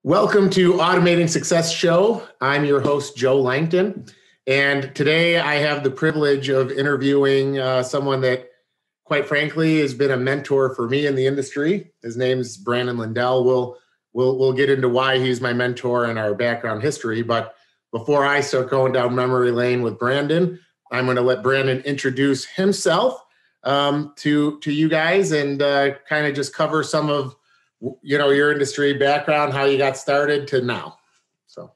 Welcome to Automating Success Show. I'm your host, Joe Langton. And today I have the privilege of interviewing someone that, quite frankly, has been a mentor for me in the industry. His name is Brandon Lindell. We'll get into why he's my mentor and our background history. But before I start going down memory lane with Brandon, I'm going to let Brandon introduce himself to you guys and kind of just cover some of your industry background, how you got started to now. So,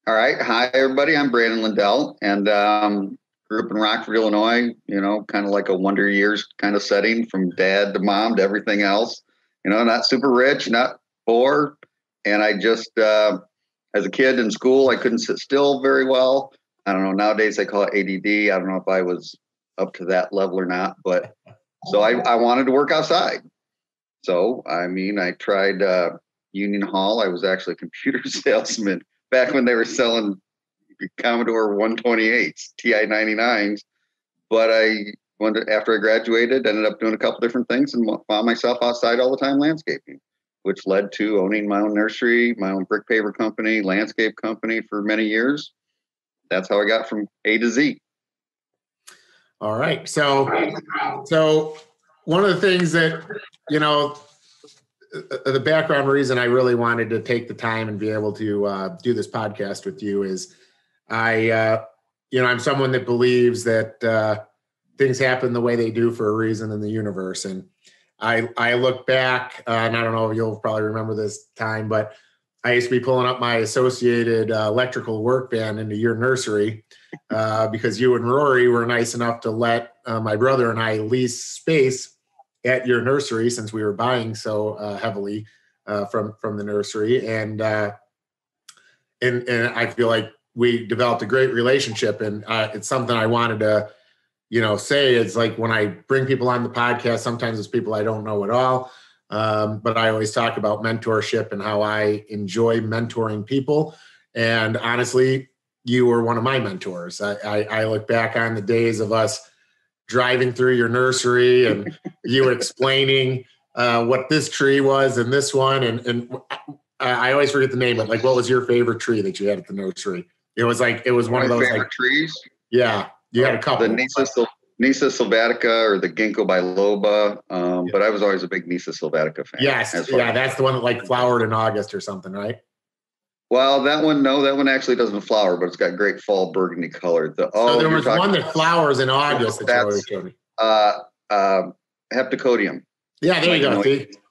all right. Hi, everybody. I'm Brandon Lindell, and grew up in Rockford, Illinois. Kind of like a Wonder Years kind of setting, from dad to mom to everything else. Not super rich, not poor, and I just, as a kid in school, I couldn't sit still very well. I don't know. Nowadays, they call it ADD. I don't know if I was up to that level or not, but so I wanted to work outside. So, I tried Union Hall. I was actually a computer salesman back when they were selling Commodore 128s, TI 99s. But after I graduated, ended up doing a couple different things and found myself outside all the time landscaping, which led to owning my own nursery, my own brick paver company, landscape company for many years. That's how I got from A to Z. All right. So one of the things that, the background reason I really wanted to take the time and be able to do this podcast with you is I'm someone that believes that things happen the way they do for a reason in the universe. And I look back, and I don't know, you'll probably remember this time, but I used to be pulling up my associated electrical work van into your nursery because you and Rory were nice enough to let my brother and I lease space at your nursery, since we were buying so heavily from the nursery. And I feel like we developed a great relationship, and it's something I wanted to, say. It's like when I bring people on the podcast, sometimes it's people I don't know at all. But I always talk about mentorship and how I enjoy mentoring people. And honestly, you were one of my mentors. I look back on the days of us driving through your nursery and you explaining what this tree was and this one. And I always forget the name, but like, what was your favorite tree that you had at the nursery? It was one of those favorite trees. Yeah. You had a couple. The Nyssa sylvatica or the Ginkgo biloba. But I was always a big Nyssa sylvatica fan. Yes. Yeah. That's the one that flowered in August or something, right? Well, that one actually doesn't flower, but it's got great fall burgundy color. So there was one that flowers in August that you always showed me. Heptacodium. Yeah, there you go.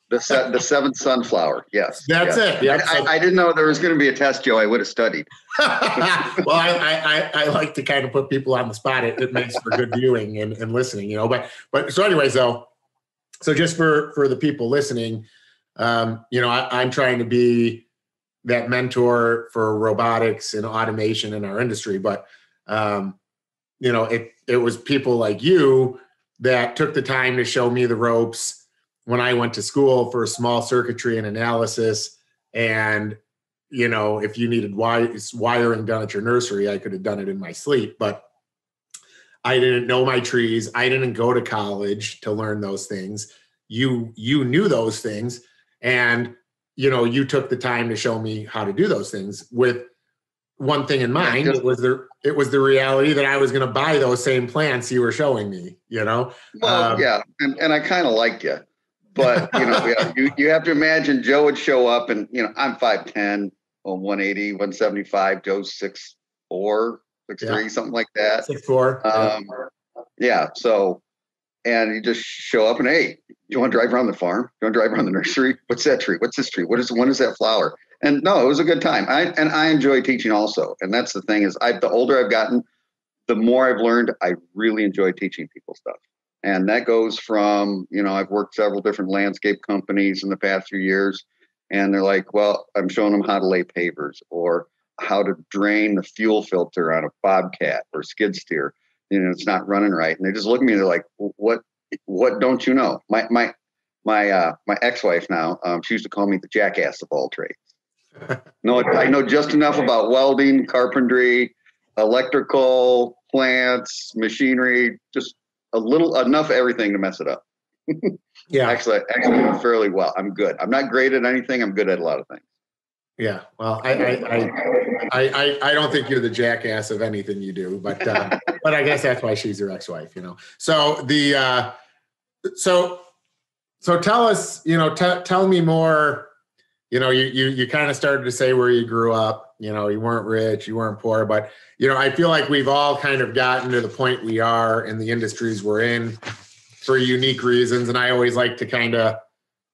The seventh sunflower. Yes. That's it. Yep. I didn't know there was going to be a test, Joe. I would have studied. Well, I like to kind of put people on the spot. It makes for good viewing and listening, But so anyways, so just for the people listening, I'm trying to be that mentor for robotics and automation in our industry. But, it was people like you that took the time to show me the ropes when I went to school for small circuitry and analysis. And, if you needed wiring done at your nursery, I could have done it in my sleep. But I didn't know my trees. I didn't go to college to learn those things. You knew those things. And you took the time to show me how to do those things with one thing in mind. It was the reality that I was going to buy those same plants you were showing me, Well, yeah. And I kind of like you, but you have to imagine Joe would show up and, I'm 5'10", 180, 175, Joe's 6'4", 6'3", something like that. 6'4". Yeah. So, and you just show up and, hey, you want to drive around the farm? You want to drive around the nursery? What's that tree? What's this tree? When is that flower? And no, it was a good time. I enjoy teaching also. And that's the thing is the older I've gotten, the more I've learned. I really enjoy teaching people stuff. And that goes from, I've worked several different landscape companies in the past few years. And they're like, well, I'm showing them how to lay pavers or how to drain the fuel filter on a Bobcat or skid steer. It's not running right. And they just look at me and they're like, what don't you know? My ex-wife now, she used to call me the jackass of all trades. No, I know just enough about welding, carpentry, electrical, plants, machinery, just enough everything to mess it up. Yeah. Actually fairly well. I'm good. I'm not great at anything. I'm good at a lot of things. Yeah. Well, I don't think you're the jackass of anything you do, but I guess that's why she's your ex-wife, So so tell us, tell me more. You kind of started to say where you grew up. You weren't rich, you weren't poor, but I feel like we've all kind of gotten to the point we are in the industries we're in for unique reasons, and I always like to kind of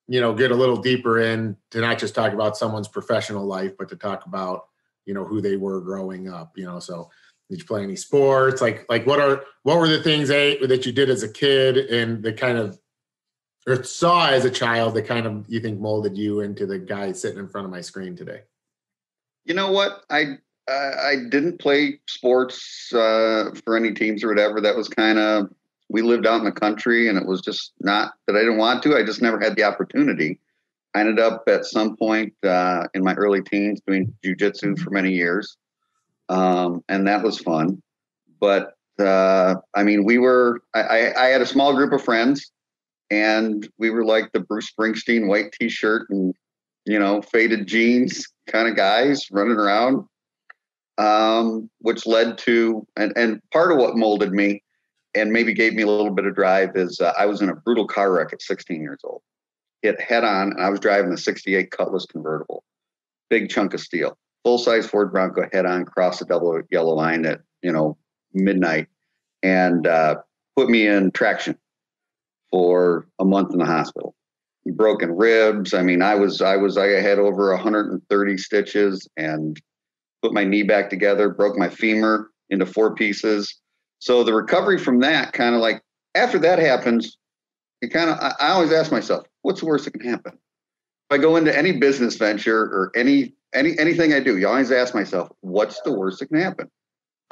get a little deeper in to not just talk about someone's professional life, but to talk about, who they were growing up, so did you play any sports? Like what were the things that you did as a kid and that kind of, or saw as a child that kind of, you think molded you into the guy sitting in front of my screen today? You know what? I didn't play sports for any teams or whatever. That was kind of, we lived out in the country, and it was just not that I didn't want to. I just never had the opportunity. I ended up at some point in my early teens doing jiu-jitsu for many years. And that was fun. But I mean, I had a small group of friends, and we were like the Bruce Springsteen white t-shirt and, faded jeans kind of guys running around, which led to, and part of what molded me and maybe gave me a little bit of drive is I was in a brutal car wreck at 16 years old. Hit head on, and I was driving the 68 Cutlass convertible, big chunk of steel, full-size Ford Bronco head on, crossed the double yellow line at, midnight, and put me in traction for a month in the hospital. Broken ribs. I mean, I had over 130 stitches and put my knee back together, broke my femur into 4 pieces. So the recovery from that kind of like, after that happens, I always ask myself, what's the worst that can happen? If I go into any business venture or anything I do, you always ask myself, what's the worst that can happen?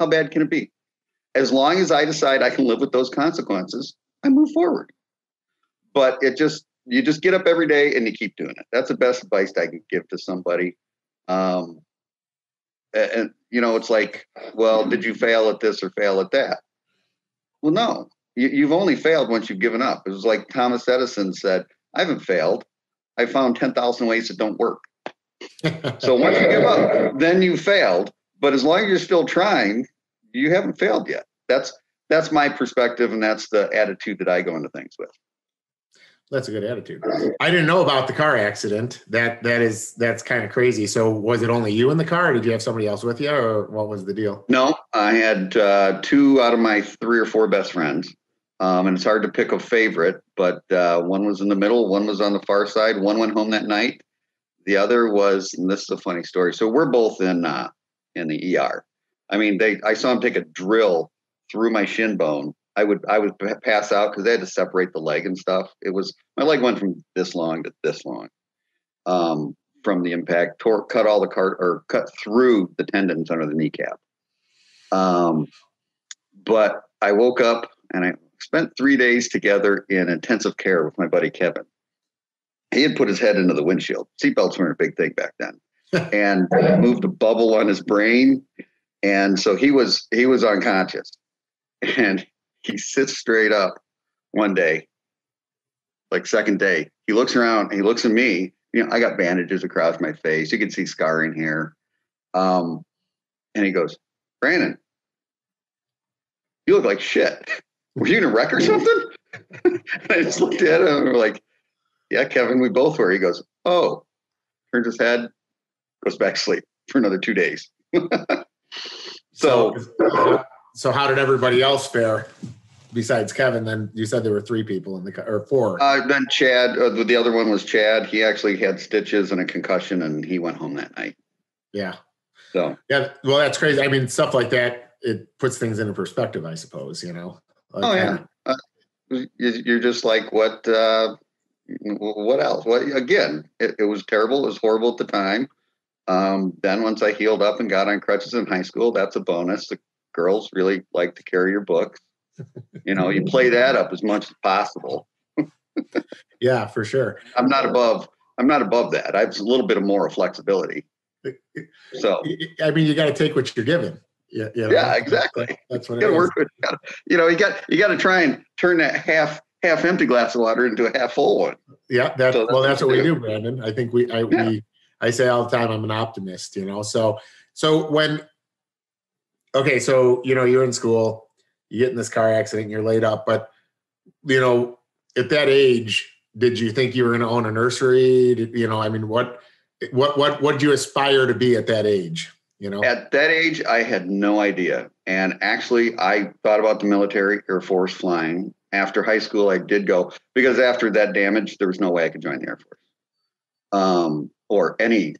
How bad can it be? As long as I decide I can live with those consequences, I move forward. But you just get up every day and you keep doing it. That's the best advice I can give to somebody. And it's like, well, did you fail at this or fail at that? Well, no, you've only failed once you've given up. It was like Thomas Edison said, I haven't failed. I found 10,000 ways that don't work. So once you give up, then you failed. But as long as you're still trying, you haven't failed yet. That's my perspective, and that's the attitude that I go into things with. That's a good attitude. I didn't know about the car accident. That's kind of crazy. So was it only you in the car, or did you have somebody else with you, or what was the deal? No, I had 2 out of my 3 or 4 best friends. And it's hard to pick a favorite, but one was in the middle, one was on the far side, one went home that night. The other was, and this is a funny story. So we're both in the ER. I mean, I saw him take a drill through my shin bone. I would pass out because they had to separate the leg and stuff. My leg went from this long to this long from the impact. Cut all the cut through the tendons under the kneecap. But I woke up and I spent 3 days together in intensive care with my buddy Kevin. He had put his head into the windshield. Seatbelts weren't a big thing back then, and moved a bubble on his brain, and so he was unconscious. And he sits straight up one day, like second day. He looks around and he looks at me. I got bandages across my face. You can see scarring here. And he goes, Brandon, you look like shit. Were you in a wreck or something? I just looked at him and we're like, yeah, Kevin, we both were. He goes, oh, turns his head, goes back to sleep for another 2 days. So how did everybody else fare besides Kevin? Then you said there were 3 people in the car, or 4. Then Chad, the other one was Chad. He actually had stitches and a concussion, and he went home that night. Yeah. So yeah, well, that's crazy. I mean, stuff like that, it puts things into perspective, I suppose. Yeah. You're just like, what else? What again? It was terrible. It was horrible at the time. Then once I healed up and got on crutches in high school, that's a bonus. The girls really like to carry your books. You play that up as much as possible. Yeah, for sure. I'm not above that. I have a little bit of more flexibility. So I mean, you got to take what you're given. Yeah, exactly. That's what you got to work with. You got to try and turn that half empty glass of water into a half full one. Yeah, that's what we do, Brandon. I think I say all the time, I'm an optimist, So when, okay, so, you're in school, you get in this car accident, and you're laid up, but, at that age, did you think you were going to own a nursery? What did you aspire to be at that age? At that age, I had no idea. And actually, I thought about the military, Air Force, flying. After high school, I did go, because after that damage, there was no way I could join the Air Force, or any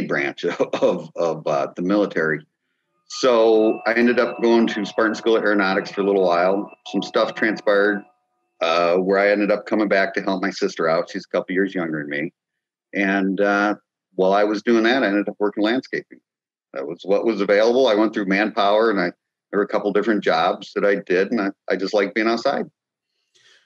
branch of the military. So I ended up going to Spartan School of Aeronautics for a little while. Some stuff transpired where I ended up coming back to help my sister out. She's a couple years younger than me. And while I was doing that, I ended up working landscaping. That was what was available. I went through Manpower, and there were a couple different jobs that I did, and I just liked being outside.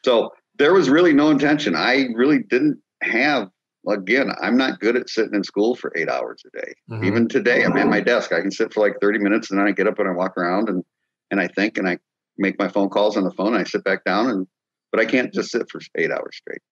So there was really no intention. I really didn't have, again, I'm not good at sitting in school for 8 hours a day. Mm-hmm. Even today, I'm at my desk. I can sit for like 30 minutes, and then I get up and I walk around and I think, and I make my phone calls on the phone, and I sit back down, but I can't just sit for 8 hours straight.